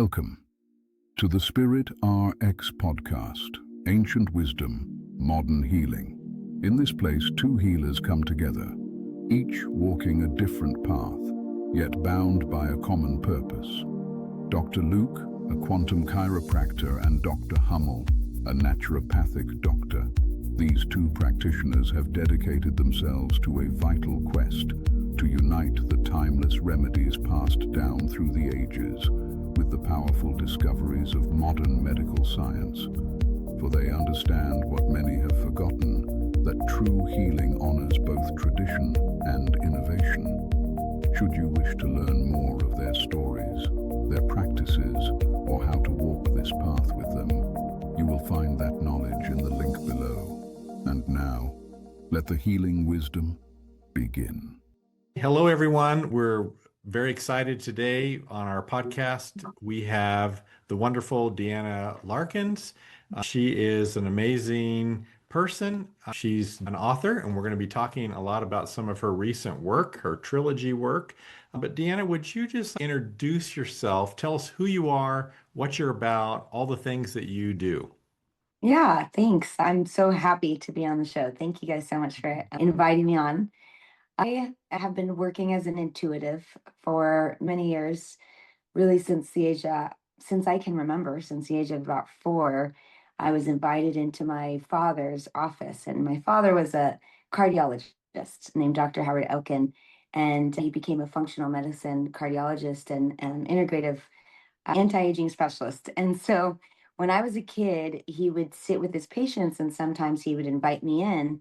Welcome to the SpiritRxPodcast, Ancient Wisdom, Modern Healing. In this place, two healers come together, each walking a different path, yet bound by a common purpose. Dr. Luke, a quantum chiropractor, and Dr. Hummel, a naturopathic doctor. These two practitioners have dedicated themselves to a vital quest to unite the timeless remedies passed down through the ages with the powerful discoveries of modern medical science. For they understand what many have forgotten, that true healing honors both tradition and innovation. Should you wish to learn more of their stories, their practices, or how to walk this path with them, you will find that knowledge in the link below. And now, let the healing wisdom begin. Hello, everyone. We're very excited today on our podcast. We have the wonderful DeAnna Larkins. She is an amazing person. She's an author, and we're going to be talking a lot about some of her recent work, her trilogy work. But DeAnna, would you just introduce yourself? Tell us who you are, what you're about, all the things that you do. Yeah, thanks. I'm so happy to be on the show. Thank you guys so much for inviting me on. I have been working as an intuitive for many years, really since I can remember, since the age of about 4. I was invited into my father's office, and my father was a cardiologist named Dr. Elkin, and he became a functional medicine cardiologist and integrative anti-aging specialist. And so when I was a kid, he would sit with his patients, and sometimes he would invite me in,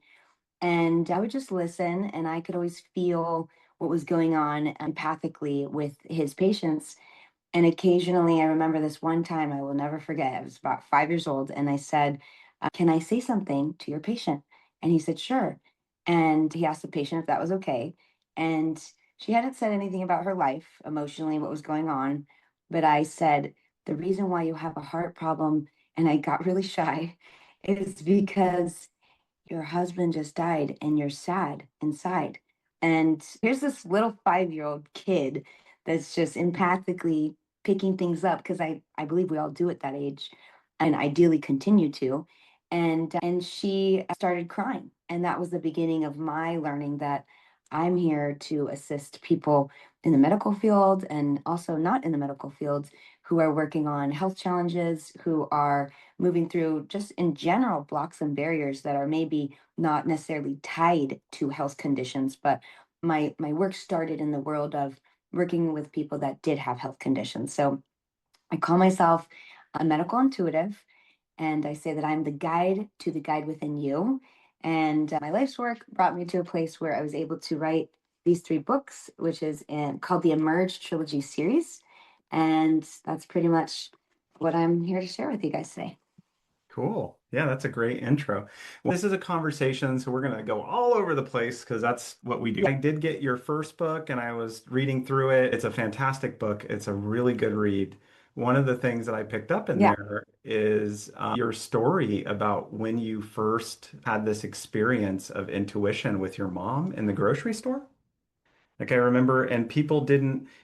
and I would just listen, and I could always feel what was going on empathically with his patients. And occasionally, I remember this one time I will never forget. I was about 5 years old, and I said, "Can I say something to your patient?" And he said, "Sure." And he asked the patient if that was okay. And she hadn't said anything about her life, emotionally, what was going on. But I said, "The reason why you have a heart problem," and I got really shy, "is because your husband just died and you're sad inside." And here's this little 5-year-old kid that's just empathically picking things up, because I believe we all do at that age and ideally continue to. And she started crying. And that was the beginning of my learning that I'm here to assist people in the medical field and also not in the medical field who are working on health challenges, who are moving through just in general blocks and barriers that are maybe not necessarily tied to health conditions. But my work started in the world of working with people that did have health conditions. So I call myself a medical intuitive, and I say that I'm the guide to the guide within you. And my life's work brought me to a place where I was able to write these 3 books, which is called the Emerge Trilogy series. And that's pretty much what I'm here to share with you guys today. Cool. Yeah, that's a great intro. Well, this is a conversation, so we're going to go all over the place because that's what we do. I did get your first book and I was reading through it. It's a fantastic book. It's a really good read. One of the things that I picked up in there is your story about when you first had this experience of intuition with your mom in the grocery store. Like I remember, and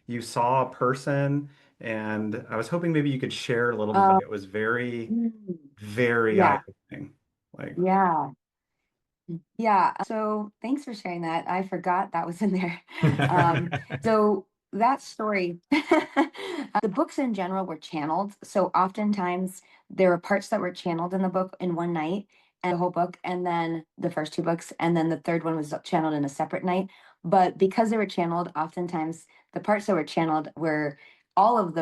you saw a person, and I was hoping maybe you could share a little bit. It was very, very Yeah. eye-opening. Like, Yeah. Yeah. So thanks for sharing that. I forgot that was in there. So that story, the books in general were channeled. So oftentimes there were parts that were channeled in the book in one night, and the whole book, and then the first 2 books, and then the third one was channeled in a separate night. But because they were channeled, oftentimes the parts that were channeled were all of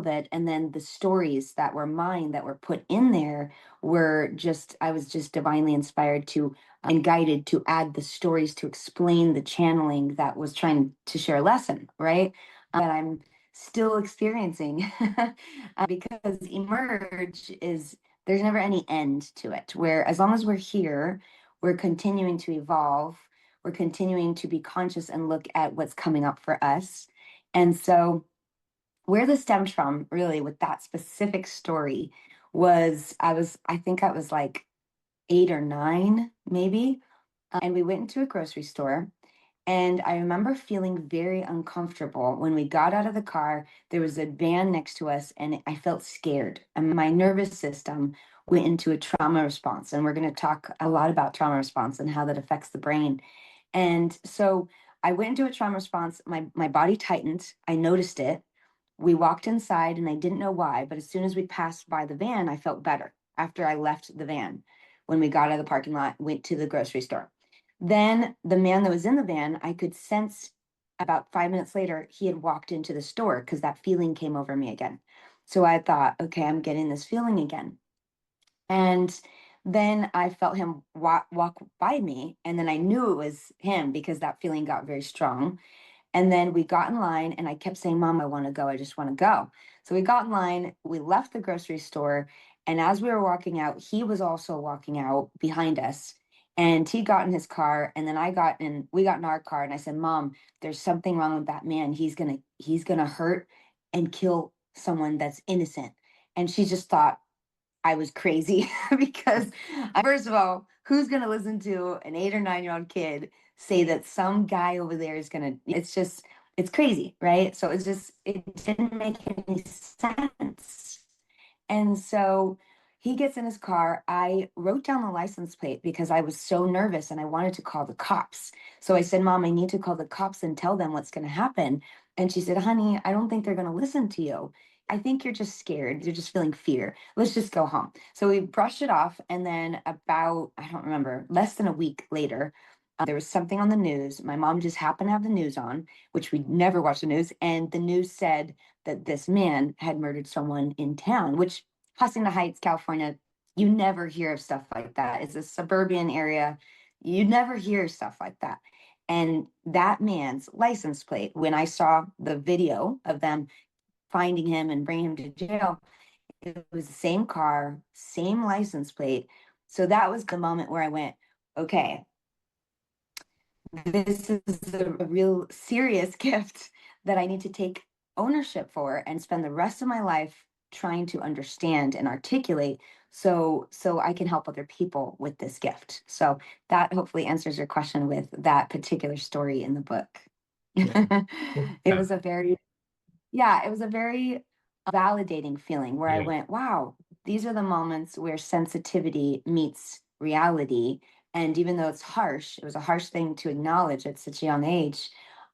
it, and then the stories that were mine that were put in there were just, I was just divinely inspired to and guided to add the stories to explain the channeling that was trying to share a lesson, right? That I'm still experiencing because Emerge is, there's never any end to it. Where as long as we're here, we're continuing to evolve, we're continuing to be conscious and look at what's coming up for us. And so, where this stemmed from, really, with that specific story, was I think I was like 8 or 9, maybe. And we went into a grocery store, And I remember feeling very uncomfortable. When we got out of the car, there was a van next to us, and I felt scared. And my nervous system went into a trauma response. And we're going to talk a lot about trauma response and how that affects the brain. And so I went into a trauma response. My body tightened. I noticed it. We walked inside, and I didn't know why. But as soon as we passed by the van, I felt better after I left the van. When we got out of the parking lot, went to the grocery store. Then the man that was in the van, I could sense about 5 minutes later, he had walked into the store because that feeling came over me again. So I thought, okay, I'm getting this feeling again. And then I felt him walk by me. And then I knew it was him because that feeling got very strong. And then we got in line, and I kept saying, Mom, I want to go. I just want to go. So we got in line, we left the grocery store. And as we were walking out, he was also walking out behind us. And he got in his car, and then we got in our car, and I said, Mom, there's something wrong with that man. He's gonna hurt and kill someone that's innocent. And she just thought I was crazy because, first of all, who's going to listen to an 8 or 9 year old kid say that some guy over there is going to, it's crazy, right? So it didn't make any sense. And so he gets in his car. I wrote down the license plate because I was so nervous and I wanted to call the cops. So I said, Mom, I need to call the cops and tell them what's going to happen. And she said, Honey, I don't think they're going to listen to you. I think you're just scared. You're just feeling fear. Let's just go home. So we brushed it off. And then about, I don't remember, less than a week later, there was something on the news. My mom just happened to have the news on, which we never watch the news. And the news said that this man had murdered someone in town, which Hacienda Heights, California, you never hear of stuff like that. It's a suburban area. You never hear stuff like that. And that man's license plate, when I saw the video of them finding him and bringing him to jail, it was the same car, same license plate. So that was the moment where I went, okay, this is a real serious gift that I need to take ownership for and spend the rest of my life trying to understand and articulate so I can help other people with this gift. So that hopefully answers your question with that particular story in the book. Yeah. It was a very validating feeling where I Yeah. went, wow, these are the moments where sensitivity meets reality. And even though it was a harsh thing to acknowledge at such a young age.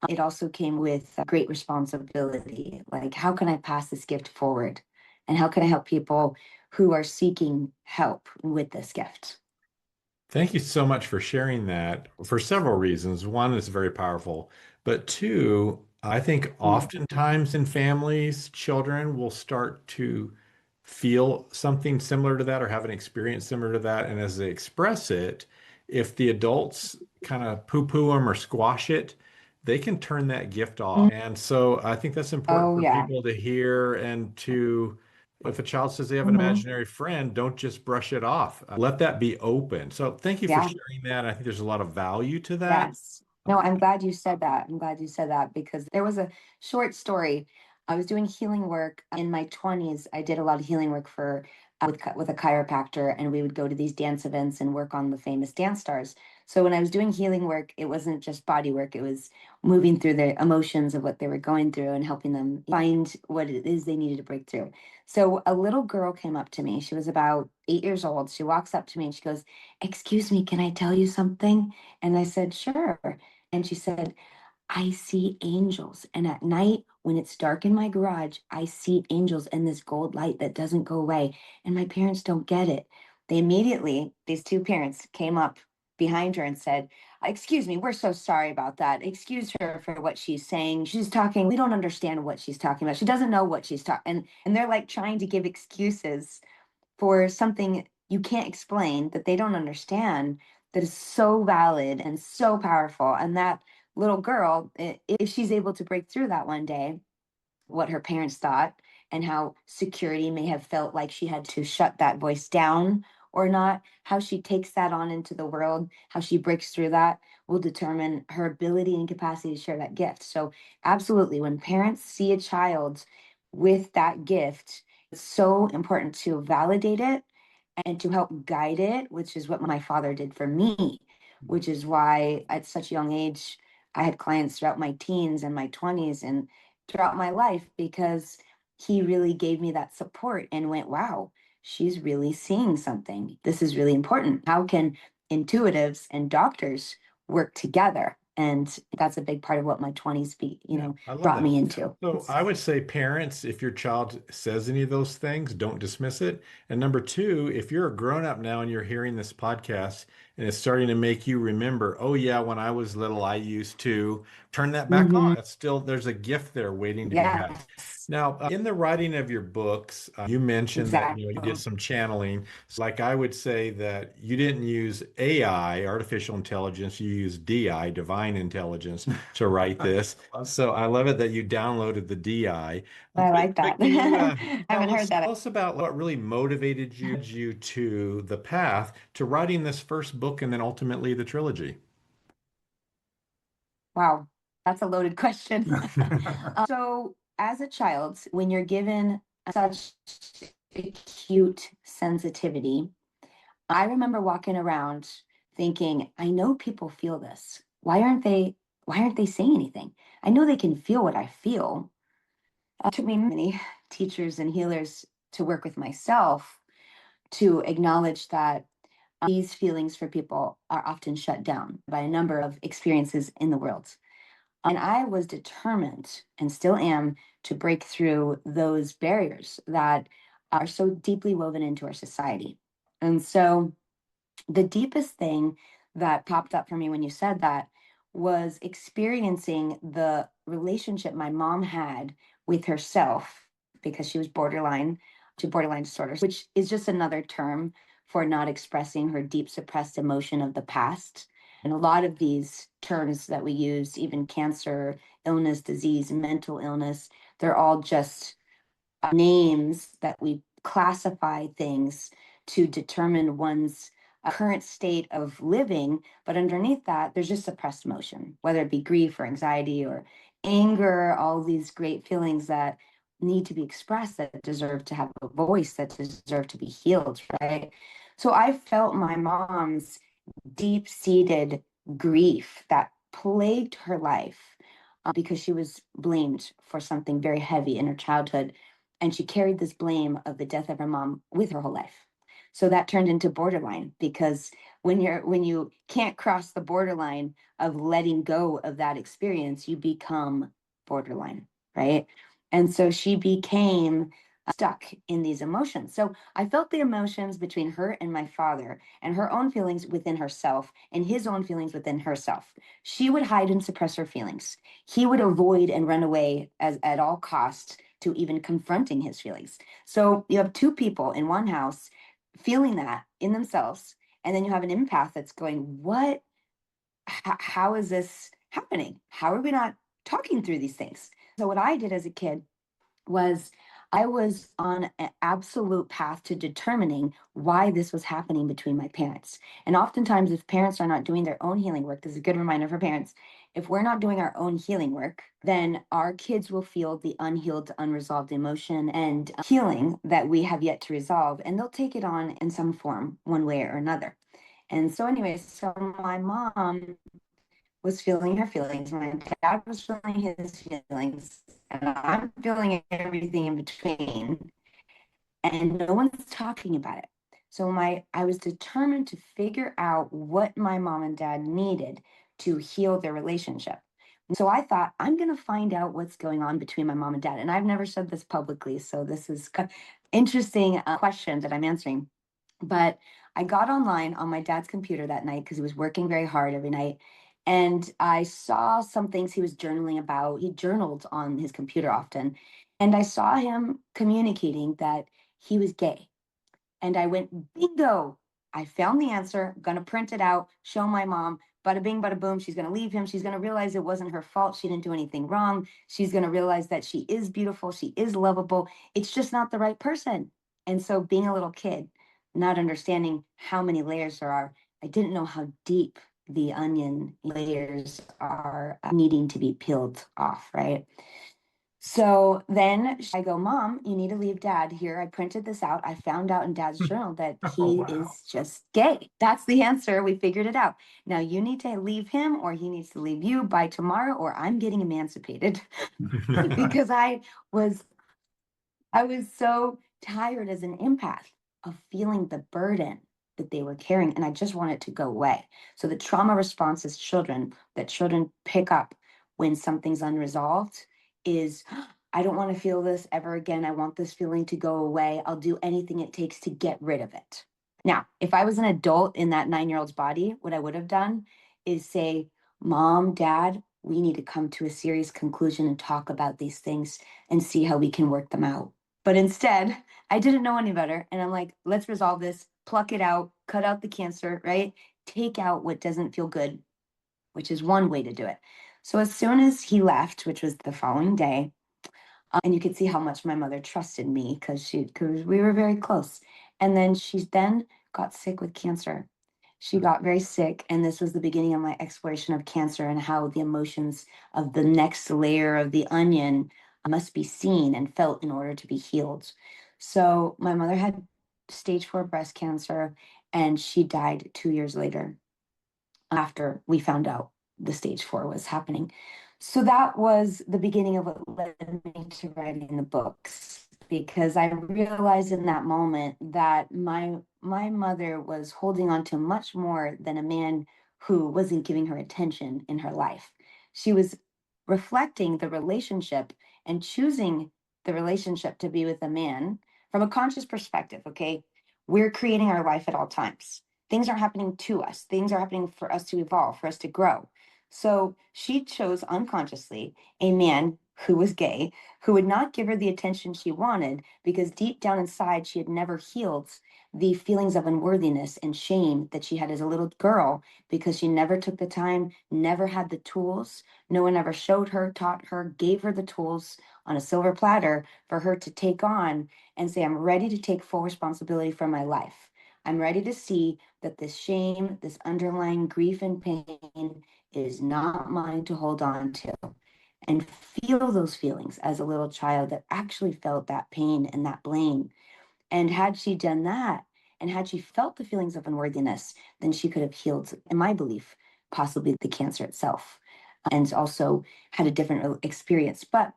It also came with a great responsibility. Like, how can I pass this gift forward? And how can I help people who are seeking help with this gift? Thank you so much for sharing that for several reasons. One, it's very powerful, but two, I think Mm. oftentimes in families, children will start to feel something similar to that or have an experience similar to that. And as they express it, if the adults kind of poo-poo them or squash it, they can turn that gift off. Mm. And so I think that's important Oh, for yeah. people to hear and to if a child says they have an Hmm. imaginary friend, don't just brush it off. Let that be open. So thank you for Yeah. sharing that. I think there's a lot of value to that. Yes. No, I'm glad you said that. I'm glad you said that because there was a short story. I was doing healing work in my 20s. I did a lot of healing work for with a chiropractor, and we would go to these dance events and work on the famous dance stars. So when I was doing healing work, it wasn't just body work. It was moving through the emotions of what they were going through and helping them find what it is they needed to break through. So a little girl came up to me. She was about 8 years old. She walks up to me and she goes, "Excuse me, can I tell you something?" And I said, "Sure." And she said, "I see angels. And at night, when it's dark in my garage, I see angels and this gold light that doesn't go away. And my parents don't get it." These two parents came up behind her and said, "Excuse me, we're so sorry about that. Excuse her for what she's saying. She's talking, we don't understand what she's talking about. She doesn't know what she's talking." And they're like trying to give excuses for something you can't explain that they don't understand that is so valid and so powerful. And that little girl, if she's able to break through that one day, what her parents thought and how security may have felt like she had to shut that voice down or not, how she takes that on into the world, how she breaks through that will determine her ability and capacity to share that gift. So, absolutely, when parents see a child with that gift, it's so important to validate it and to help guide it, which is what my father did for me, which is why at such a young age, I had clients throughout my teens and my 20s and throughout my life because he really gave me that support and went, wow, she's really seeing something. This is really important. How can intuitives and doctors work together? And that's a big part of what my 20s I love brought that. me into. So I would say parents, if your child says any of those things, don't dismiss it. And number two, if you're a grown up now and you're hearing this podcast and it's starting to make you remember, oh yeah, when I was little, I used to turn that back on. That's still, there's a gift there waiting to be had. Yes, Now, in the writing of your books, you mentioned that you did exactly. some channeling. So like I would say that you didn't use AI, artificial intelligence, you used DI, divine intelligence, to write this. So I love it that you downloaded the DI. I like But that. can you I haven't heard that. tell us about what really motivated you to the path to writing this first book and then ultimately the trilogy? Wow, that's a loaded question. So, as a child, when you're given such acute sensitivity, I remember walking around thinking, I know people feel this. Why aren't they saying anything? I know they can feel what I feel. It took me many teachers and healers to work with myself to acknowledge that these feelings for people are often shut down by a number of experiences in the world. And I was determined and still am to break through those barriers that are so deeply woven into our society. And so the deepest thing that popped up for me when you said that was experiencing the relationship my mom had with herself because she was borderline disorders, which is just another term for not expressing her deep suppressed emotion of the past. And a lot of these terms that we use, even cancer, illness, disease, mental illness, they're all just names that we classify things to determine one's current state of living. But underneath that, there's just suppressed emotion, whether it be grief or anxiety or anger, all these great feelings that need to be expressed, that deserve to have a voice, that deserve to be healed, right? So I felt my mom's deep seated grief that plagued her life because she was blamed for something very heavy in her childhood. And she carried this blame of the death of her mom with her whole life. So that turned into borderline because when you can't cross the borderline of letting go of that experience, you become borderline, right? And so she became stuck in these emotions. So I felt the emotions between her and my father, and her own feelings within herself and his own feelings within herself. She would hide and suppress her feelings. He would avoid and run away at all costs to even confronting his feelings. So you have two people in one house feeling that in themselves, and then you have an empath that's going, what, how is this happening? How are we not talking through these things? So what I did as a kid was I was on an absolute path to determining why this was happening between my parents. And oftentimes, if parents are not doing their own healing work, this is a good reminder for parents. If we're not doing our own healing work, then our kids will feel the unhealed, unresolved emotion and healing that we have yet to resolve, and they'll take it on in some form, one way or another. And so, anyways, so my mom was feeling her feelings. My dad was feeling his feelings. And I'm feeling everything in between. And no one's talking about it. So I was determined to figure out what my mom and dad needed to heal their relationship. So I thought, I'm going to find out what's going on between my mom and dad. And I've never said this publicly. So this is an interesting question that I'm answering. But I got online on my dad's computer that night because he was working very hard every night. And I saw some things he was journaling about. He journaled on his computer often. And I saw him communicating that he was gay. And I went, bingo. I found the answer, I'm gonna print it out, show my mom, bada bing, bada boom. She's gonna leave him. She's gonna realize it wasn't her fault. She didn't do anything wrong. She's gonna realize that she is beautiful. She is lovable. It's just not the right person. And so, being a little kid, not understanding how many layers there are, I didn't know how deep the onion layers are needing to be peeled off, right? So then I go, Mom, you need to leave Dad here. I printed this out. I found out in Dad's journal that Oh, he wow. is just gay. That's the answer. We figured it out. Now you need to leave him, or he needs to leave you by tomorrow, or I'm getting emancipated. Because was I was so tired as an empath of feeling the burden that they were carrying, and I just want it to go away. So the trauma response as children that children pick up when something's unresolved is, I don't want to feel this ever again. I want this feeling to go away. I'll do anything it takes to get rid of it. Now, if I was an adult in that 9-year-old's body, what I would have done is say, Mom, Dad, we need to come to a serious conclusion and talk about these things and see how we can work them out. But instead, I didn't know any better. And I'm like, let's resolve this, pluck it out, cut out the cancer, right? Take out what doesn't feel good, which is one way to do it. So as soon as he left, which was the following day, and you could see how much my mother trusted me because we were very close. And then she then got sick with cancer. She got very sick, and this was the beginning of my exploration of cancer and how the emotions of the next layer of the onion must be seen and felt in order to be healed. So my mother had stage 4 breast cancer, and she died 2 years later after we found out the stage 4 was happening. So that was the beginning of what led me to writing the books, because I realized in that moment that my mother was holding on to much more than a man who wasn't giving her attention in her life. She was reflecting the relationship and choosing the relationship to be with a man from a conscious perspective. Okay, we're creating our life at all times. Things are happening to us. Things are happening for us to evolve, for us to grow. So she chose unconsciously a man who was gay, who would not give her the attention she wanted because deep down inside, she had never healed the feelings of unworthiness and shame that she had as a little girl because she never took the time, never had the tools. No one ever showed her, taught her, gave her the tools on a silver platter for her to take on and say, I'm ready to take full responsibility for my life. I'm ready to see that this shame, this underlying grief and pain is not mine to hold on to, and feel those feelings as a little child that actually felt that pain and that blame. And had she done that, and had she felt the feelings of unworthiness, then she could have healed, in my belief, possibly the cancer itself, and also had a different experience. But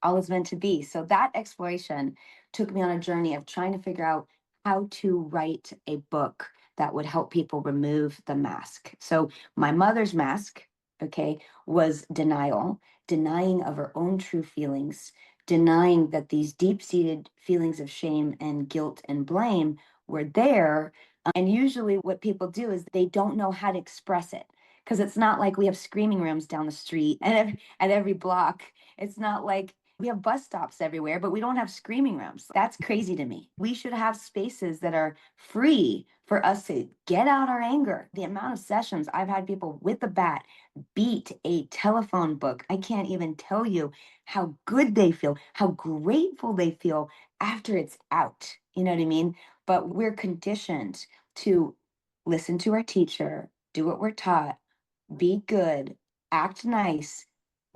all is meant to be. So that exploration took me on a journey of trying to figure out how to write a book that would help people remove the mask. So my mother's mask, okay, was denial, denying of her own true feelings, denying that these deep-seated feelings of shame and guilt and blame were there. And usually what people do is they don't know how to express it, because it's not like we have screaming rooms down the street and at every block. It's not like we have bus stops everywhere, but we don't have screaming rooms. That's crazy to me. We should have spaces that are free for us to get out our anger. The amount of sessions I've had people with a bat beat a telephone book, I can't even tell you how good they feel, how grateful they feel after it's out. You know what I mean? But we're conditioned to listen to our teacher, do what we're taught, be good, act nice,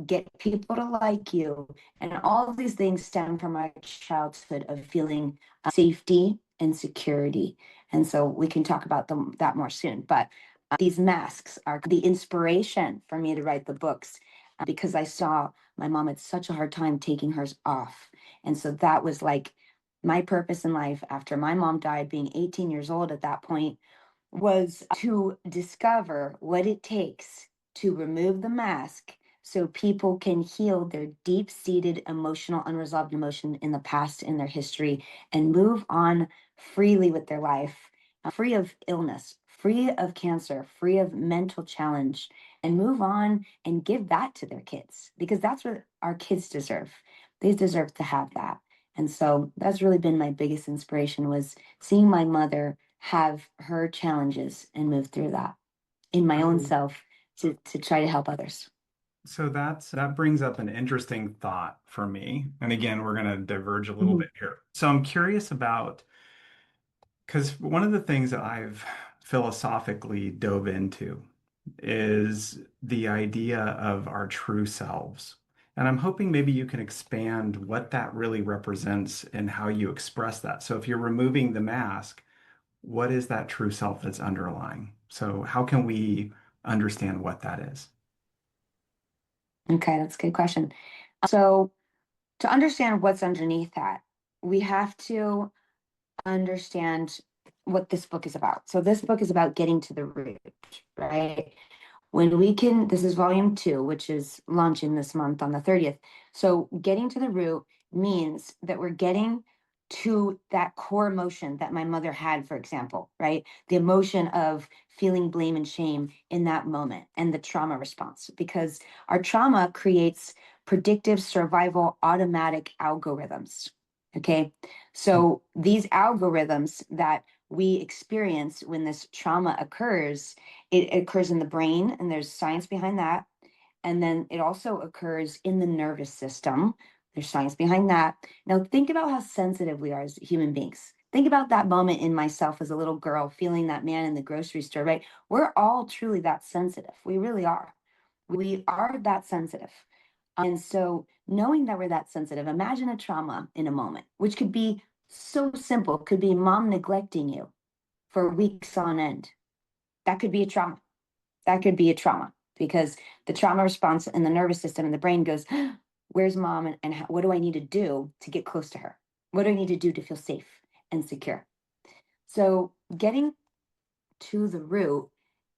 get people to like you. And all of these things stem from our childhood of feeling safety and security. And so we can talk about that more soon. But these masks are the inspiration for me to write the books, because I saw my mom had such a hard time taking hers off. And so that was like my purpose in life after my mom died, being 18 years old at that point, was to discover what it takes to remove the mask so people can heal their deep-seated emotional, unresolved emotion in the past, in their history, and move on freely with their life, free of illness, free of cancer, free of mental challenge, and move on and give that to their kids, because that's what our kids deserve. They deserve to have that. And so that's really been my biggest inspiration, was seeing my mother have her challenges and move through that in my own self to try to help others. So that brings up an interesting thought for me. And again, we're going to diverge a little Mhm. bit here. So I'm curious about, because one of the things that I've philosophically dove into is the idea of our true selves And I'm hoping maybe you can expand what that really represents and how you express that. So if you're removing the mask, what is that true self that's underlying? So how can we understand what that is? Okay, that's a good question. So to understand what's underneath that, we have to understand what this book is about. So this book is about getting to the root, right? When we can, this is volume 2, which is launching this month on the 30th. So getting to the root means that we're getting to that core emotion that my mother had, for example, right? The emotion of feeling blame and shame in that moment and the trauma response, because our trauma creates predictive survival automatic algorithms. Okay. So these algorithms that we experience when this trauma occurs, it occurs in the brain, and there's science behind that. And then it also occurs in the nervous system. There's science behind that. Now, think about how sensitive we are as human beings. Think about that moment in myself as a little girl feeling that man in the grocery store, right? We're all truly that sensitive. We really are. We are that sensitive. And so, knowing that we're that sensitive, imagine a trauma in a moment, which could be so simple. It could be mom neglecting you for weeks on end. That could be a trauma. That could be a trauma because the trauma response in the nervous system and the brain goes, where's mom? And what do I need to do to get close to her? What do I need to do to feel safe and secure? So getting to the root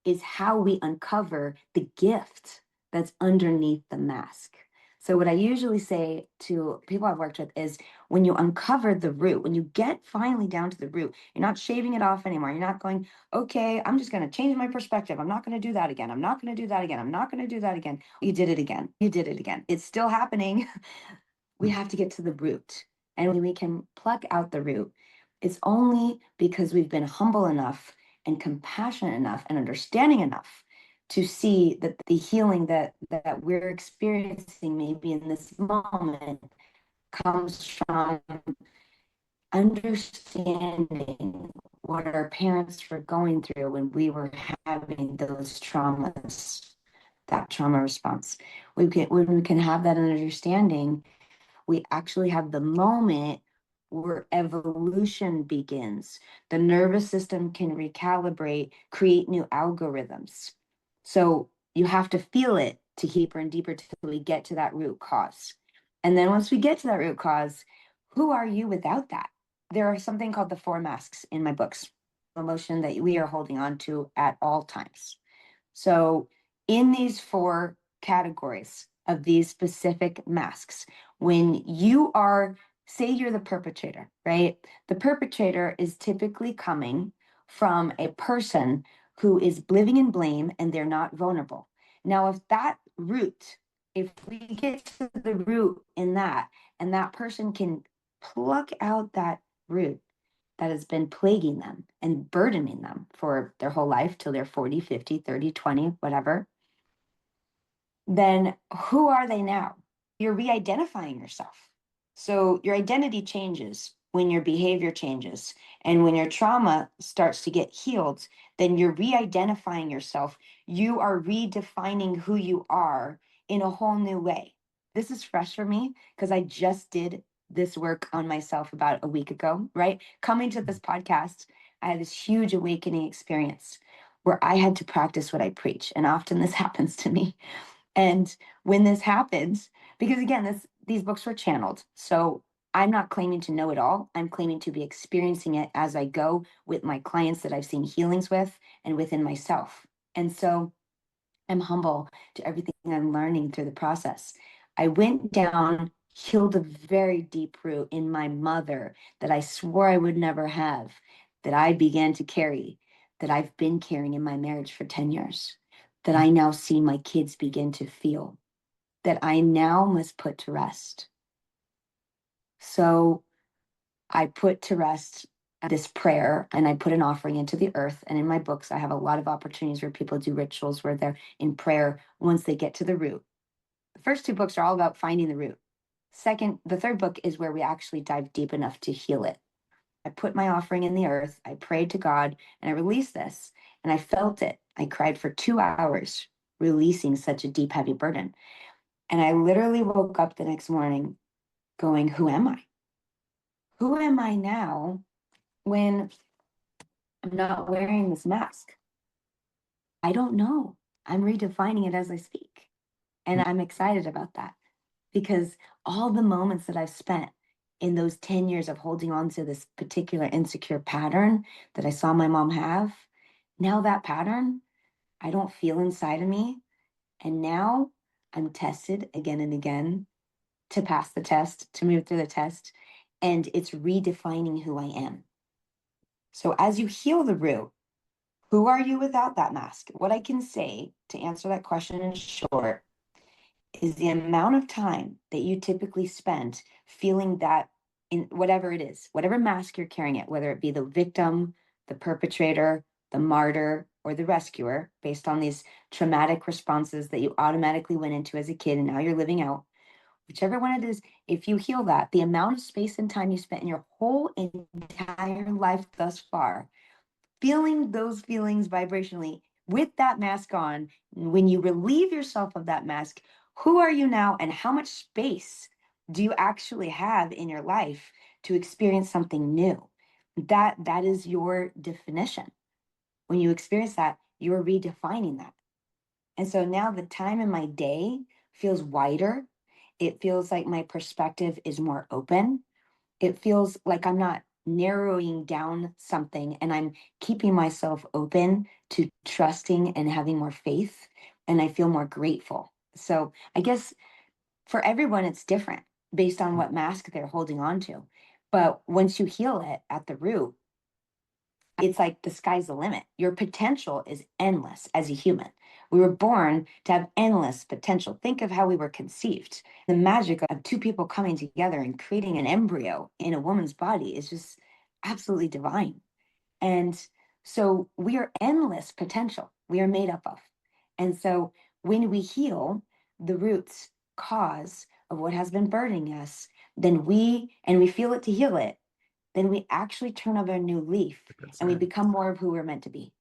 is how we uncover the gift that's underneath the mask. So what I usually say to people I've worked with is when you uncover the root, when you get finally down to the root, you're not shaving it off anymore. You're not going, okay, I'm just going to change my perspective. I'm not going to do that again. I'm not going to do that again. I'm not going to do that again. You did it again. You did it again. It's still happening. We have to get to the root. And when we can pluck out the root, it's only because we've been humble enough and compassionate enough and understanding enough to see that the healing that we're experiencing maybe in this moment comes from understanding what our parents were going through when we were having those traumas, that trauma response. When we can have that understanding, we actually have the moment where evolution begins. The nervous system can recalibrate, create new algorithms. So you have to feel it to deeper and deeper till we get to that root cause. And then once we get to that root cause, who are you without that? There are something called the 4 masks in my books, emotion that we are holding on to at all times. So in these 4 categories of these specific masks, when you are, say you're the perpetrator, right? The perpetrator is typically coming from a person who is living in blame and they're not vulnerable. Now, if we get to the root in that, and that person can pluck out that root that has been plaguing them and burdening them for their whole life till they're 40, 50, 30, 20, whatever, then who are they now? You're re-identifying yourself. So your identity changes when your behavior changes. And when your trauma starts to get healed, then you're re-identifying yourself. You are redefining who you are in a whole new way. This is fresh for me because I just did this work on myself about a week ago, right? Coming to this podcast, I had this huge awakening experience where I had to practice what I preach. And often this happens to me. And when this happens, because again, these books were channeled. So I'm not claiming to know it all. I'm claiming to be experiencing it as I go with my clients that I've seen healings with and within myself. And so I'm humble to everything I'm learning through the process. I went down, healed a very deep root in my mother that I swore I would never have, that I began to carry, that I've been carrying in my marriage for 10 years, that I now see my kids begin to feel, that I now must put to rest. So I put to rest this prayer and I put an offering into the earth. And in my books, I have a lot of opportunities where people do rituals where they're in prayer once they get to the root. The first 2 books are all about finding the root. The third book is where we actually dive deep enough to heal it. I put my offering in the earth, I prayed to God, and I released this, and I felt it. I cried for 2 hours, releasing such a deep, heavy burden. And I literally woke up the next morning going, who am I? Who am I now when I'm not wearing this mask? I don't know. I'm redefining it as I speak. And I'm excited about that because all the moments that I've spent in those 10 years of holding on to this particular insecure pattern that I saw my mom have, now that pattern, I don't feel inside of me. And now I'm tested again and again to pass the test, to move through the test. And it's redefining who I am. So as you heal the root, who are you without that mask? What I can say to answer that question in short is the amount of time that you typically spend feeling that in whatever it is, whatever mask you're carrying it, whether it be the victim, the perpetrator, the martyr, or the rescuer, based on these traumatic responses that you automatically went into as a kid and now you're living out, whichever one it is, if you heal that, the amount of space and time you spent in your whole entire life thus far feeling those feelings vibrationally with that mask on, when you relieve yourself of that mask, who are you now and how much space do you actually have in your life to experience something new? That is your definition. When you experience that, you're redefining that. And so now the time in my day feels wider. It feels like my perspective is more open. It feels like I'm not narrowing down something and I'm keeping myself open to trusting and having more faith. And I feel more grateful. So I guess for everyone, it's different based on what mask they're holding on to. But once you heal it at the root, it's like the sky's the limit. Your potential is endless as a human. We were born to have endless potential. Think of how we were conceived. The magic of two people coming together and creating an embryo in a woman's body is just absolutely divine. And so we are endless potential. We are made up of. And so when we heal the roots cause of what has been burdening us, then we feel it to heal it, then we actually turn over a new leaf and we become more of who we're meant to be.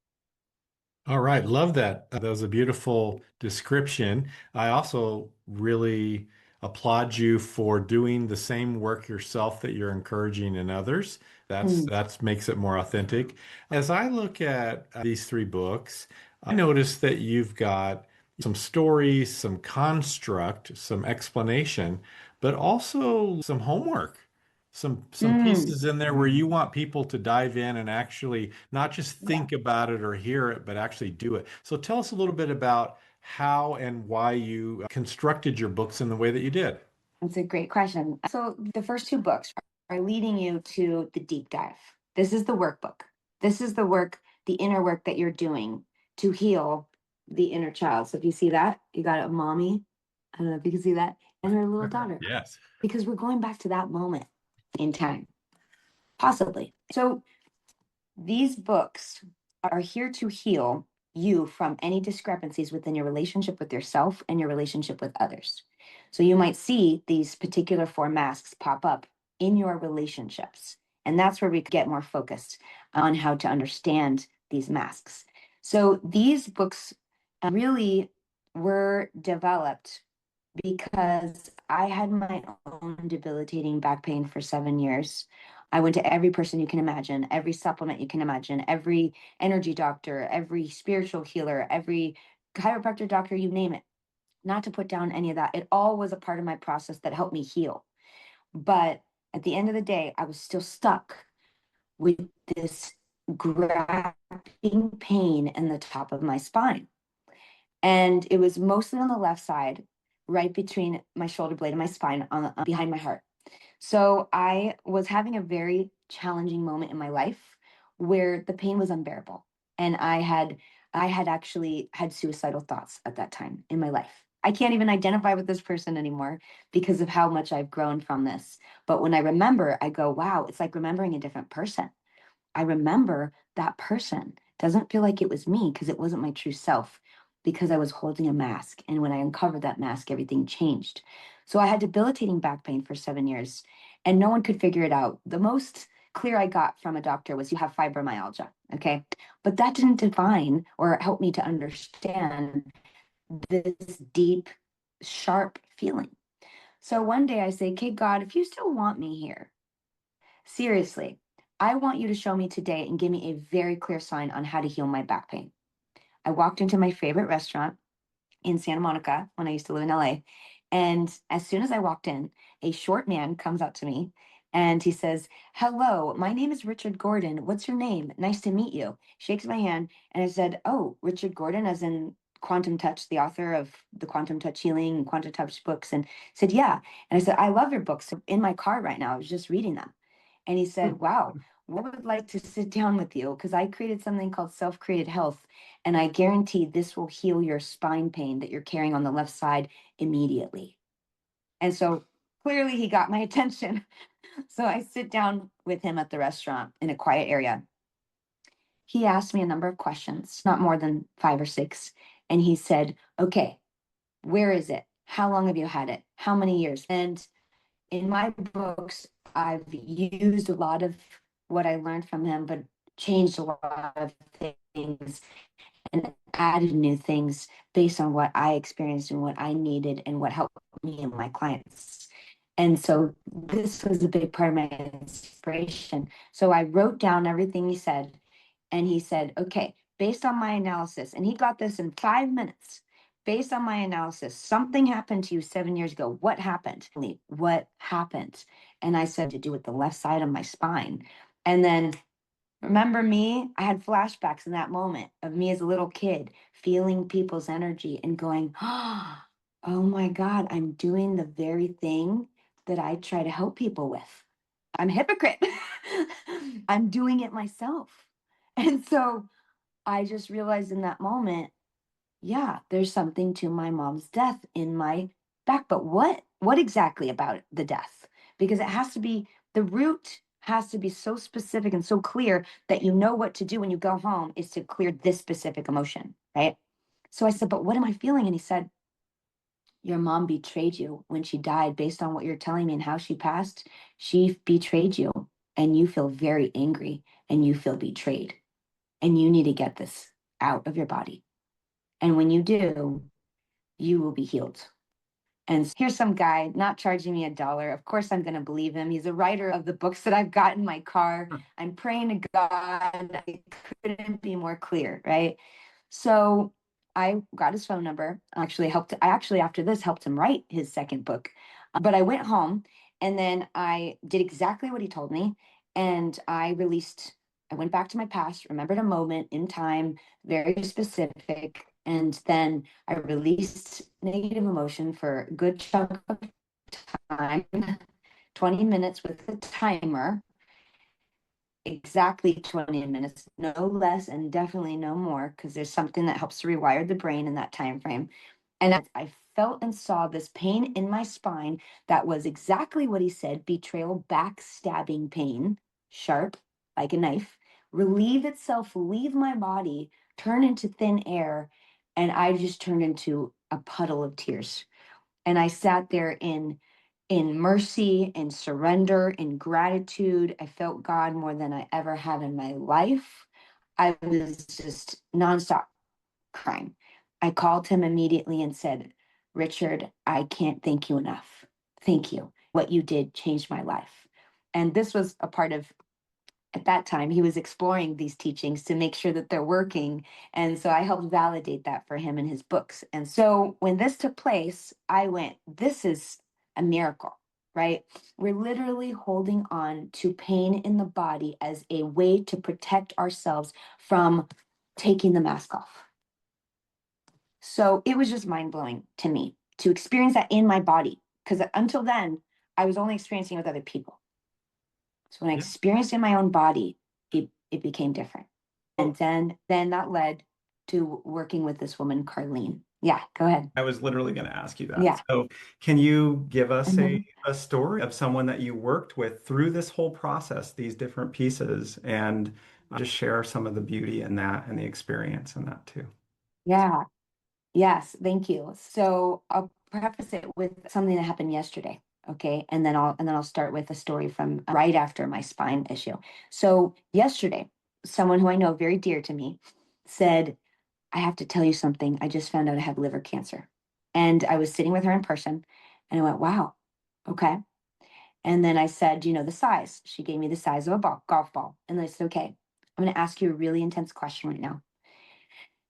All right, love that. That was a beautiful description. I also really applaud you for doing the same work yourself that you're encouraging in others. That's makes it more authentic. As I look at these three books, I notice that you've got some stories, some construct, some explanation, but also some homework. Some pieces in there where you want people to dive in and actually not just Yeah, think about it or hear it, but actually do it. So tell us a little bit about how and why you constructed your books in the way that you did. that's a great question. So the first two books are leading you to the deep dive. This is the workbook. This is the work, the inner work that you're doing to heal the inner child. So if you see that, you got a mommy, I don't know if you can see that, and her little daughter, Yes. because we're going back to that moment in time, possibly. So these books are here to heal you from any discrepancies within your relationship with yourself and your relationship with others. So you might see these particular four masks pop up in your relationships. And that's where we get more focused on how to understand these masks. So these books really were developed because I had my own debilitating back pain for 7 years. I went to every person you can imagine, every supplement you can imagine, every energy doctor, every spiritual healer, every chiropractor doctor, you name it. Not to put down any of that. It all was a part of my process that helped me heal. But at the end of the day, I was still stuck with this grabbing pain in the top of my spine. And it was mostly on the left side, right between my shoulder blade and my spine on behind my heart. So I was having a very challenging moment in my life where the pain was unbearable. And I had actually had suicidal thoughts at that time in my life. I can't even identify with this person anymore because of how much I've grown from this. But when I remember, I go, wow, it's like remembering a different person. I remember that person. Doesn't feel like it was me because it wasn't my true self because I was holding a mask. And when I uncovered that mask, everything changed. So I had debilitating back pain for 7 years and no one could figure it out. The most clear I got from a doctor was you have fibromyalgia. Okay. But that didn't define or help me to understand this deep, sharp feeling. So one day I say, okay, God, if you still want me here, seriously, I want you to show me today and give me a very clear sign on how to heal my back pain. I walked into my favorite restaurant in Santa Monica when I used to live in LA. And as soon as I walked in, a short man comes up to me and he says, hello, my name is Richard Gordon. What's your name? Nice to meet you. Shakes my hand. And I said, oh, Richard Gordon, as in Quantum Touch, the author of the Quantum Touch Healing and Quantum Touch books. And said, yeah. And I said, I love your books. In my car right now, I was just reading them. And he said, wow, I would like to sit down with you because I created something called self-created health. And I guarantee this will heal your spine pain that you're carrying on the left side immediately. And so clearly he got my attention. So I sit down with him at the restaurant in a quiet area. He asked me a number of questions, not more than 5 or 6. And he said, okay, where is it? How long have you had it? How many years? And in my books, I've used a lot of what I learned from him, but changed a lot of things and added new things based on what I experienced and what I needed and what helped me and my clients. And so this was a big part of my inspiration. So I wrote down everything he said, and he said, okay, based on my analysis, and he got this in 5 minutes. Based on my analysis, something happened to you 7 years ago. What happened? What happened? And I said, to do with the left side of my spine. And then remember me? I had flashbacks in that moment of me as a little kid feeling people's energy and going, oh my God, I'm doing the very thing that I try to help people with. I'm a hypocrite. I'm doing it myself. And so I just realized in that moment, yeah, there's something to my mom's death in my back. But what exactly about the death? Because it has to be, the root has to be so specific and so clear that you know what to do when you go home is to clear this specific emotion, right? So I said, but what am I feeling? And he said, your mom betrayed you when she died. Based on what you're telling me and how she passed, she betrayed you, and you feel very angry and you feel betrayed, and you need to get this out of your body. And when you do, you will be healed. And here's some guy not charging me $1. Of course, I'm going to believe him. He's a writer of the books that I've got in my car. I'm praying to God. I couldn't be more clear, right? So I got his phone number. I actually, after this, helped him write his second book. But I went home and then I did exactly what he told me. And I went back to my past, remembered a moment in time, very specific. And then I released negative emotion for a good chunk of time, 20 minutes with a timer, exactly 20 minutes, no less and definitely no more, because there's something that helps to rewire the brain in that time frame. And I felt and saw this pain in my spine that was exactly what he said, betrayal, backstabbing pain, sharp like a knife, relieve itself, leave my body, turn into thin air. And I just turned into a puddle of tears. And I sat there in mercy, in surrender, in gratitude. I felt God more than I ever have in my life. I was just nonstop crying. I called him immediately and said, Richard, I can't thank you enough. Thank you. What you did changed my life. And this was a part of, at that time, he was exploring these teachings to make sure that they're working. And so I helped validate that for him in his books. And so when this took place, I went, this is a miracle, right? We're literally holding on to pain in the body as a way to protect ourselves from taking the mask off. So it was just mind blowing to me to experience that in my body. Because until then, I was only experiencing it with other people. So when I experienced it in my own body, it became different. And then that led to working with this woman, Carlene. Yeah, go ahead. I was literally going to ask you that. Yeah. So can you give us Mhm. a story of someone that you worked with through this whole process, these different pieces, and just share some of the beauty in that and the experience in that too? Yeah. Yes, thank you. So I'll preface it with something that happened yesterday. Okay. And then I'll start with a story from right after my spine issue. So yesterday, someone who I know very dear to me said, I have to tell you something. I just found out I have liver cancer. And I was sitting with her in person And I went, wow, okay. And then I said, you know, the size. She gave me the size of a golf ball. And I said, okay, I'm going to ask you a really intense question right now.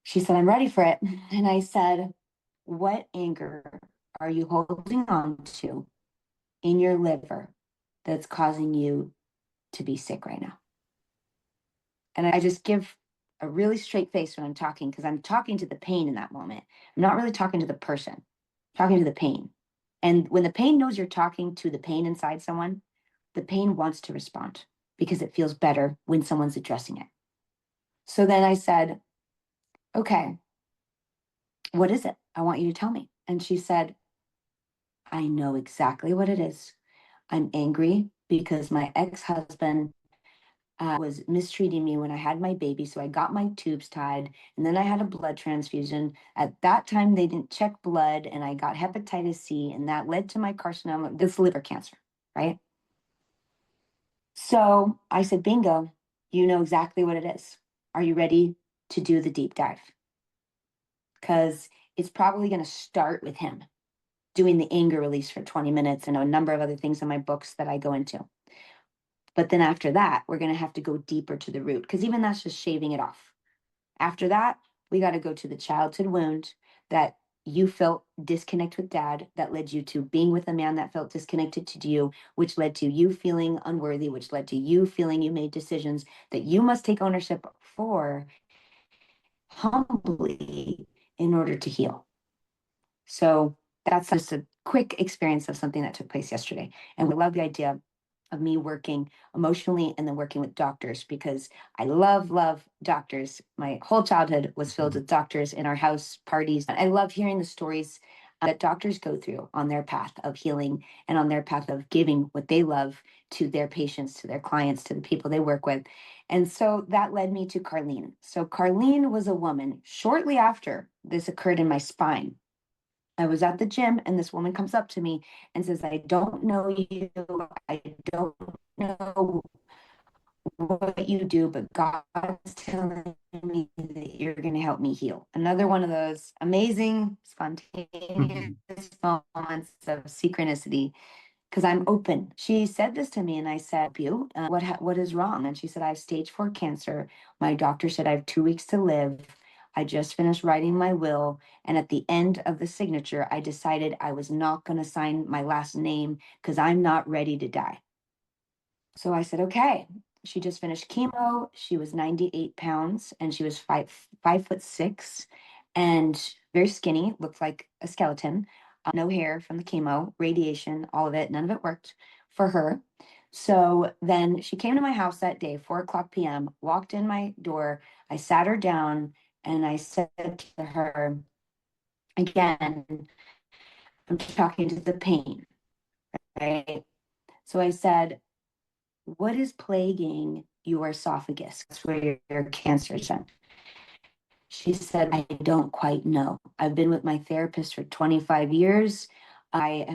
She said, I'm ready for it. And I said, what anger are you holding on to in your liver that's causing you to be sick right now? And I just give a really straight face when I'm talking, because I'm talking to the pain in that moment. I'm not really talking to the person, I'm talking to the pain. And when the pain knows you're talking to the pain inside someone, the pain wants to respond because it feels better when someone's addressing it. So then I said, okay, what is it? I want you to tell me. And she said, I know exactly what it is. I'm angry because my ex-husband was mistreating me when I had my baby. So I got my tubes tied and then I had a blood transfusion. At that time, they didn't check blood and I got hepatitis C and that led to my carcinoma, this liver cancer, right? So I said, bingo, you know exactly what it is. Are you ready to do the deep dive? Because it's probably going to start with him doing the anger release for 20 minutes and a number of other things in my books that I go into. But then after that, we're going to have to go deeper to the root, because even that's just shaving it off. After that, we got to go to the childhood wound that you felt disconnect with dad, that led you to being with a man that felt disconnected to you, which led to you feeling unworthy, which led to you feeling you made decisions that you must take ownership for humbly in order to heal. So that's just a quick experience of something that took place yesterday. And we love the idea of me working emotionally and then working with doctors, because I love doctors. My whole childhood was filled with doctors in our house parties. I love hearing the stories that doctors go through on their path of healing and on their path of giving what they love to their patients, to their clients, to the people they work with. And so that led me to Carlene. So Carlene was a woman shortly after this occurred in my spine. I was at the gym and this woman comes up to me and says, I don't know you. I don't know what you do, but God's telling me that you're going to help me heal. Another one of those amazing, spontaneous moments of synchronicity, because I'm open. She said this to me and I said, you, what is wrong? And she said, I have stage 4 cancer. My doctor said I have 2 weeks to live. I just finished writing my will. And at the end of the signature, I decided I was not going to sign my last name because I'm not ready to die. So I said, okay. She just finished chemo. She was 98 pounds and she was 5'6" and very skinny, looked like a skeleton. No hair from the chemo, radiation, all of it. None of it worked for her. So then she came to my house that day, 4:00 p.m., walked in my door. I sat her down and I said to her, again, I'm talking to the pain, right? So I said, what is plaguing your esophagus? That's where your cancer is at. She said, I don't quite know. I've been with my therapist for 25 years. I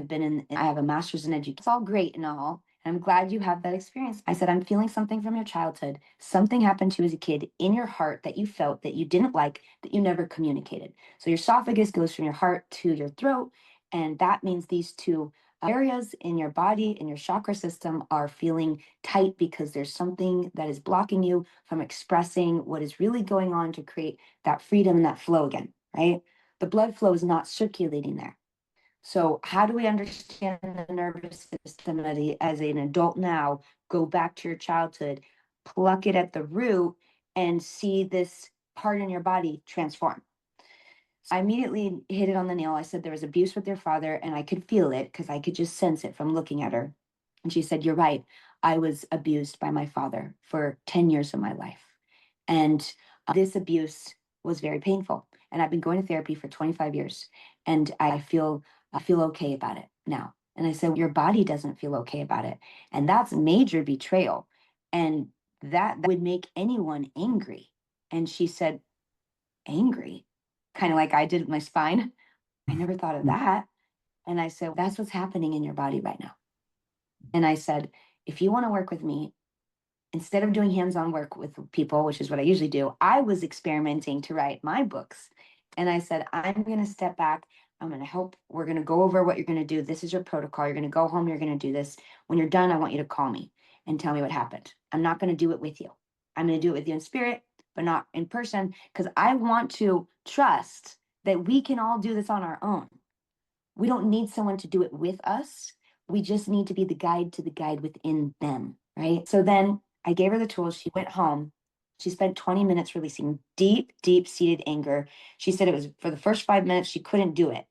have a master's in education. It's all great and all. And I'm glad you have that experience. I said, I'm feeling something from your childhood. Something happened to you as a kid in your heart that you felt that you didn't like, that you never communicated. So your esophagus goes from your heart to your throat. And that means these two areas in your body, in your chakra system, are feeling tight because there's something that is blocking you from expressing what is really going on to create that freedom and that flow again, right? The blood flow is not circulating there. So how do we understand the nervous system as an adult now? Go back to your childhood, pluck it at the root, and see this part in your body transform. So I immediately hit it on the nail. I said there was abuse with your father, and I could feel it because I could just sense it from looking at her. And she said, you're right. I was abused by my father for 10 years of my life. And this abuse was very painful. And I've been going to therapy for 25 years. And I feel okay about it now. And I said, your body doesn't feel okay about it. And that's major betrayal. And that would make anyone angry. And she said, angry? Kind of like I did with my spine. I never thought of that. And I said, that's what's happening in your body right now. And I said, if you want to work with me, instead of doing hands-on work with people, which is what I usually do, I was experimenting to write my books. And I said, I'm going to step back. I'm going to help. We're going to go over what you're going to do. This is your protocol. You're going to go home. You're going to do this. When you're done, I want you to call me and tell me what happened. I'm not going to do it with you. I'm going to do it with you in spirit, but not in person, because I want to trust that we can all do this on our own. We don't need someone to do it with us. We just need to be the guide to the guide within them, right? So then I gave her the tools. She went home. She spent 20 minutes releasing deep, deep-seated anger. She said it was for the first 5 minutes, she couldn't do it.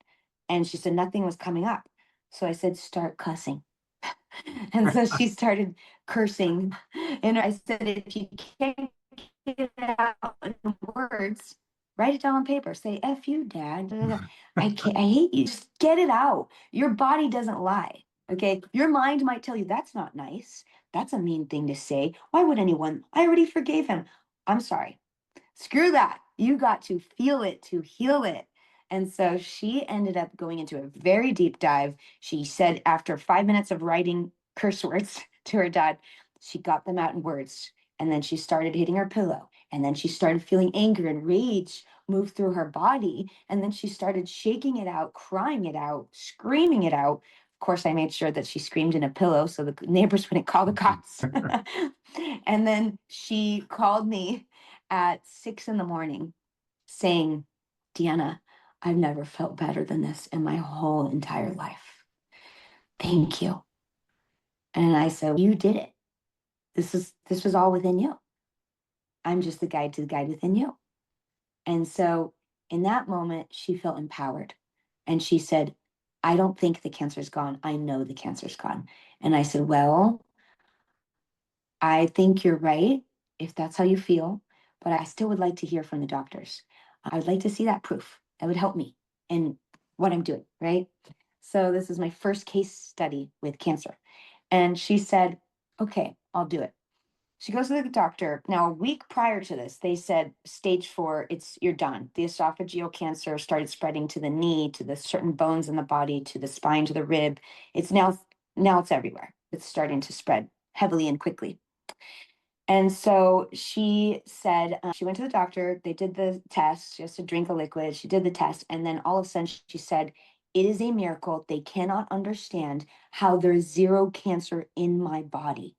And she said nothing was coming up. So I said, start cussing. And so she started cursing. And I said, if you can't get it out in words, write it down on paper. Say, F you, Dad. I can't, I hate you. Just get it out. Your body doesn't lie. Okay. Your mind might tell you that's not nice. That's a mean thing to say. Why would anyone? I already forgave him. I'm sorry. Screw that. You got to feel it to heal it. And so she ended up going into a very deep dive. She said after 5 minutes of writing curse words to her dad, she got them out in words. And then she started hitting her pillow. And then she started feeling anger and rage move through her body. And then she started shaking it out, crying it out, screaming it out. Of course, I made sure that she screamed in a pillow so the neighbors wouldn't call the cops. And then she called me at 6 a.m. saying, DeAnna, I've never felt better than this in my whole entire life. Thank you. And I said, you did it. This was all within you. I'm just the guide to the guide within you. And so in that moment, she felt empowered. And she said, I don't think the cancer's gone. I know the cancer's gone. And I said, well, I think you're right, if that's how you feel, but I still would like to hear from the doctors. I would like to see that proof. That would help me in what I'm doing, right? So this is my first case study with cancer. And she said, okay, I'll do it. She goes to the doctor. Now, a week prior to this, they said stage 4, you're done. The esophageal cancer started spreading to the knee, to the certain bones in the body, to the spine, to the rib. It's now it's everywhere. It's starting to spread heavily and quickly. And so she said, she went to the doctor, they did the test, she has to drink a liquid, she did the test, and then all of a sudden she said, it is a miracle. They cannot understand how there's zero cancer in my body.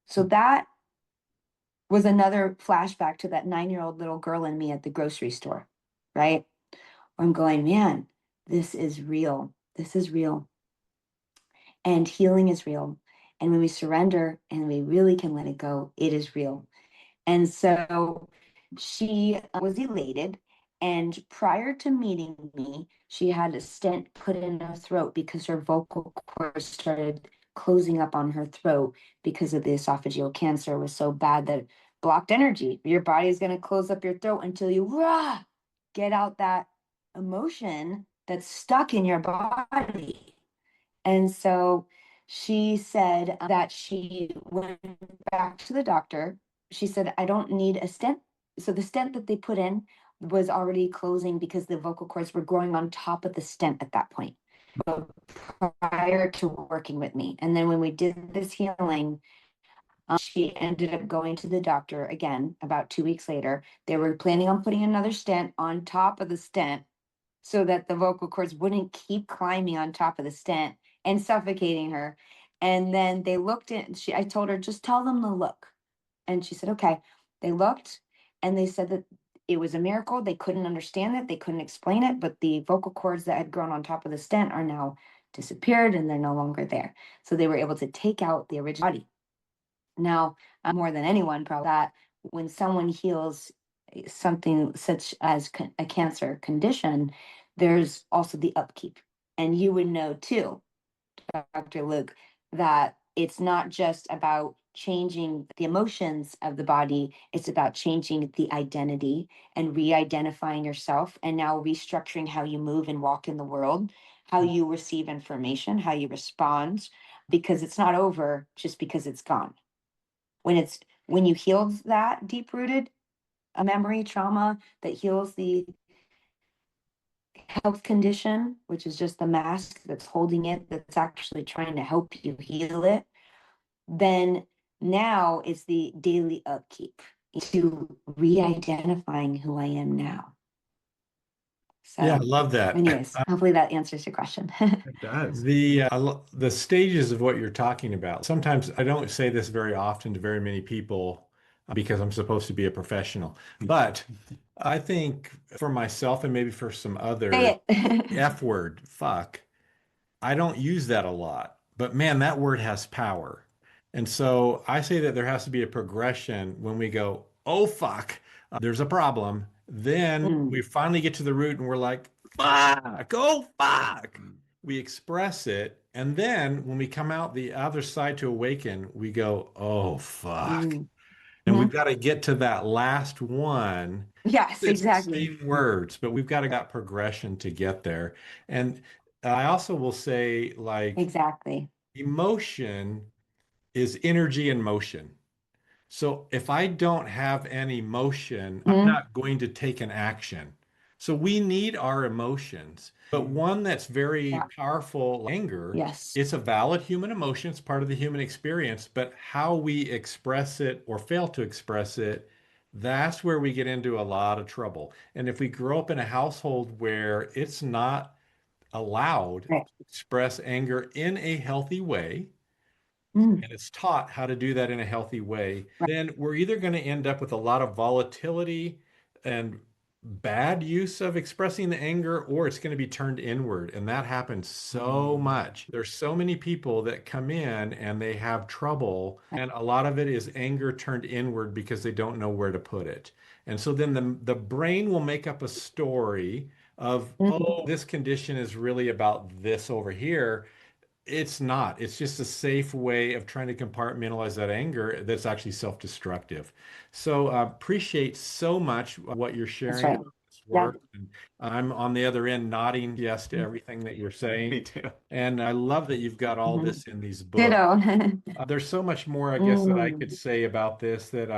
So that was another flashback to that 9-year-old little girl in me at the grocery store, right? I'm going, man, this is real. This is real. And healing is real. And when we surrender and we really can let it go, it is real. And so she was elated. And prior to meeting me, she had a stent put in her throat because her vocal cords started closing up on her throat because of the esophageal cancer was so bad that it blocked energy. Your body is going to close up your throat until you get out that emotion that's stuck in your body. And so she said that she went back to the doctor. She said, I don't need a stent. So the stent that they put in was already closing because the vocal cords were growing on top of the stent at that point, but prior to working with me. And then when we did this healing, she ended up going to the doctor again about 2 weeks later. They were planning on putting another stent on top of the stent so that the vocal cords wouldn't keep climbing on top of the stent and suffocating her. And then they looked at, I told her, just tell them to look. And she said, okay. They looked and they said that it was a miracle. They couldn't understand it. They couldn't explain it, but the vocal cords that had grown on top of the stent are now disappeared and they're no longer there. So they were able to take out the original body. Now, more than anyone, probably that when someone heals something such as a cancer condition, there's also the upkeep. And you would know too, Dr. Luke, that it's not just about changing the emotions of the body, it's about changing the identity and re-identifying yourself and now restructuring how you move and walk in the world, how you receive information, how you respond, because it's not over just because it's gone. When you heal that deep-rooted a memory trauma that heals the health condition, which is just the mask that's holding it, that's actually trying to help you heal it, then now it's the daily upkeep to re-identifying who I am now. Yeah, I So love that. anyways, hopefully that answers your question. It does. The stages of what you're talking about. Sometimes I don't say this very often to very many people because I'm supposed to be a professional. But I think for myself and maybe for some others, Say it. F word, fuck, I don't use that a lot. But man, that word has power. And so I say that there has to be a progression when we go, oh fuck, there's a problem. Then Mm, we finally get to the root and we're like, fuck, oh fuck. We express it. And then when we come out the other side to awaken, we go, oh fuck. mm, And we've mhm. got to get to that last one. Yes, It's the exactly. same words, but we've got to that progression to get there. And I also will say, like, Exactly. emotion is energy in motion. So if I don't have an emotion, I'm Mhm. not going to take an action. So we need our emotions, but one that's very Yeah. powerful, anger, Yes. it's a valid human emotion. It's part of the human experience, but how we express it or fail to express it, that's where we get into a lot of trouble. And if we grow up in a household where it's not allowed Right. to express anger in a healthy way, Mm, and it's taught how to do that in a healthy way, right. then we're either going to end up with a lot of volatility and bad use of expressing the anger, or it's going to be turned inward. And that happens so much. There's so many people that come in and they have trouble, and a lot of it is anger turned inward because they don't know where to put it. And so then the brain will make up a story of, Mm, oh, this condition is really about this over here. It's not. It's just a safe way of trying to compartmentalize that anger that's actually self-destructive. So appreciate so much what you're that's sharing right. about this Yeah. work. And I'm on the other end nodding yes to everything that you're saying. Me too. And I love that you've got all Mhm. this in these books. Ditto. There's so much more, I guess, that I could Mm, say about this that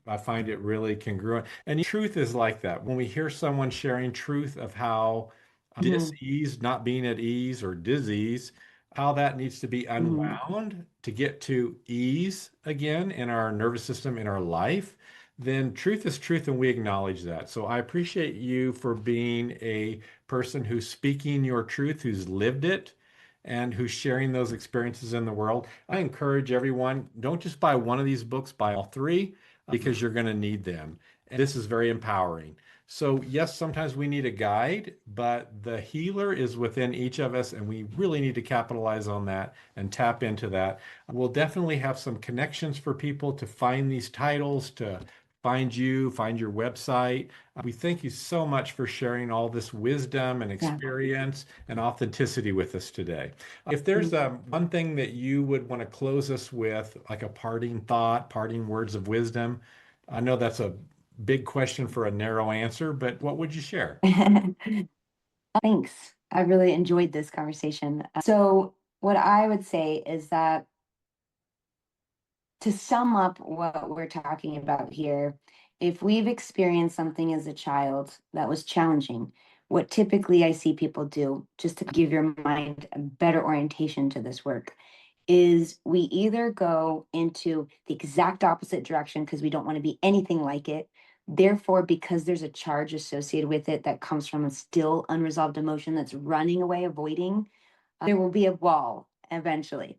I find it really congruent. And truth is like that. When we hear someone sharing truth of how mhm, dis-ease, not being at ease, or disease, how that needs to be mhm. unwound to get to ease again in our nervous system, in our life, then truth is truth, and we acknowledge that. So I appreciate you for being a person who's speaking your truth, who's lived it, and who's sharing those experiences in the world. I encourage everyone, don't just buy one of these books, buy all three because you're going to need them. And this is very empowering. So, yes, sometimes we need a guide, but the healer is within each of us, and we really need to capitalize on that and tap into that. We'll definitely have some connections for people to find these titles, to find you, find your website. We thank you so much for sharing all this wisdom and Yeah. experience and authenticity with us today. If there's Mm. one thing that you would want to close us with, like a parting thought, parting words of wisdom, I know that's a big question for a narrow answer, but what would you share? Thanks. I really enjoyed this conversation. So, what I would say is that to sum up what we're talking about here, if we've experienced something as a child that was challenging, what typically I see people do, just to give your mind a better orientation to this work, is we either go into the exact opposite direction because we don't want to be anything like it. Therefore, because there's a charge associated with it that comes from a still unresolved emotion that's running away, avoiding, there will be a wall eventually.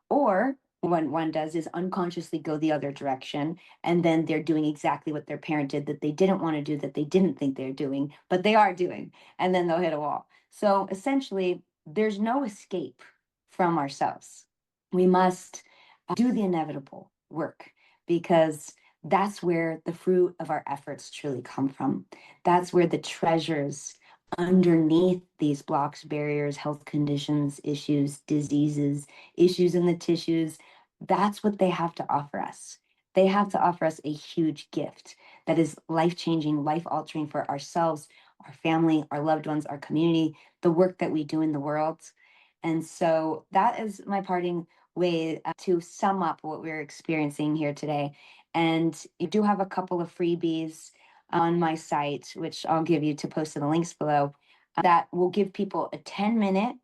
Or what one does is unconsciously go the other direction, and then they're doing exactly what their parent did that they didn't want to do, that they didn't think they're doing, but they are doing, and then they'll hit a wall. So essentially, there's no escape from ourselves. We must do the inevitable work because that's where the fruit of our efforts truly come from. That's where the treasures underneath these blocks, barriers, health conditions, issues, diseases, issues in the tissues, that's what they have to offer us. They have to offer us a huge gift that is life changing, life altering for ourselves, our family, our loved ones, our community, the work that we do in the world. And so that is my parting way to sum up what we're experiencing here today. And you do have a couple of freebies on my site, which I'll give you to post in the links below, that will give people a 10-minute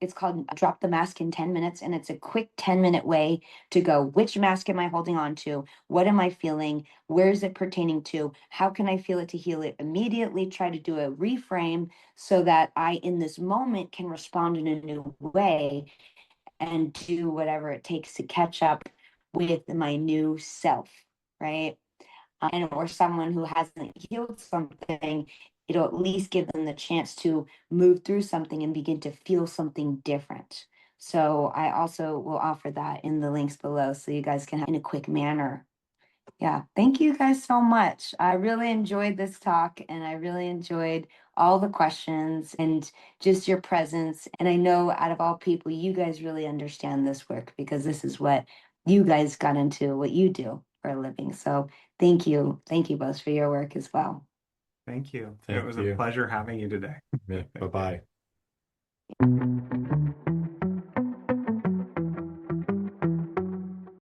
it's called Drop the Mask in 10 Minutes. And it's a quick 10-minute way to go, which mask am I holding on to? What am I feeling? Where is it pertaining to? How can I feel it to heal it immediately? Try to do a reframe so that I, in this moment, can respond in a new way and do whatever it takes to catch up with my new self, right? And or someone who hasn't healed something, it'll at least give them the chance to move through something and begin to feel something different. So I also will offer that in the links below so you guys can have in a quick manner. Yeah, thank you guys so much. I really enjoyed this talk and I really enjoyed all the questions and just your presence. And I know out of all people, you guys really understand this work because this is what you guys got into, what you do for a living. So thank you. Thank you both for your work as well. Thank you. Thank It was you. a pleasure having you today. Yeah, bye-bye.